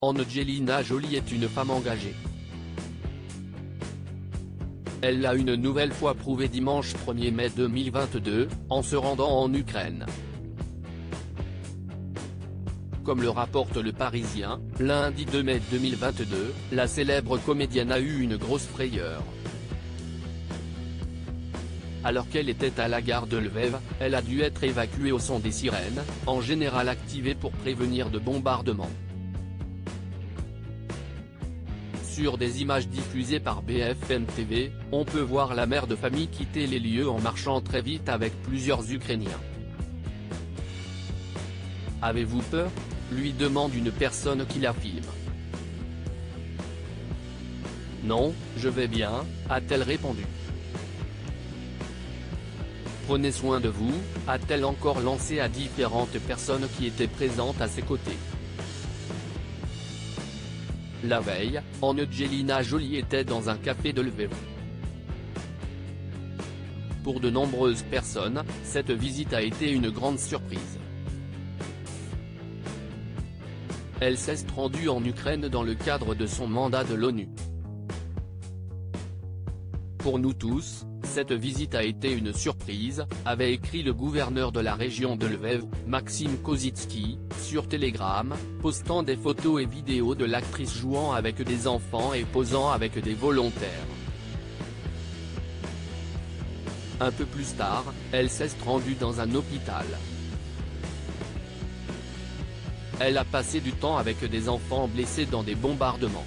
Angelina Jolie est une femme engagée. Elle l'a une nouvelle fois prouvé dimanche 1er mai 2022, en se rendant en Ukraine. Comme le rapporte Le Parisien, lundi 2 mai 2022, la célèbre comédienne a eu une grosse frayeur. Alors qu'elle était à la gare de Lviv, elle a dû être évacuée au son des sirènes, en général activées pour prévenir de bombardements. Sur des images diffusées par BFM TV, on peut voir la mère de famille quitter les lieux en marchant très vite avec plusieurs Ukrainiens. « Avez-vous peur ?», lui demande une personne qui la filme. « Non, je vais bien », a-t-elle répondu. « Prenez soin de vous », a-t-elle encore lancé à différentes personnes qui étaient présentes à ses côtés. La veille, Angelina Jolie était dans un café de Lviv. Pour de nombreuses personnes, cette visite a été une grande surprise. Elle s'est rendue en Ukraine dans le cadre de son mandat de l'ONU. Pour nous tous, cette visite a été une surprise, avait écrit le gouverneur de la région de Lviv, Maxime Kozitsky, sur Telegram, postant des photos et vidéos de l'actrice jouant avec des enfants et posant avec des volontaires. Un peu plus tard, elle s'est rendue dans un hôpital. Elle a passé du temps avec des enfants blessés dans des bombardements.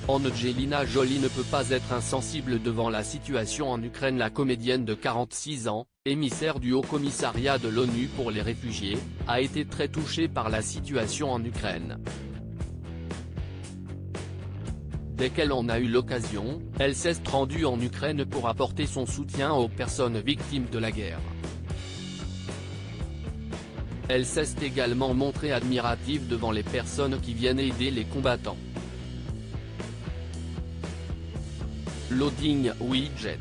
Angelina Jolie ne peut pas être insensible devant la situation en Ukraine. La comédienne de 46 ans, émissaire du Haut-Commissariat de l'ONU pour les réfugiés, a été très touchée par la situation en Ukraine. Dès qu'elle en a eu l'occasion, elle s'est rendue en Ukraine pour apporter son soutien aux personnes victimes de la guerre. Elle s'est également montrée admirative devant les personnes qui viennent aider les combattants. Loading widget.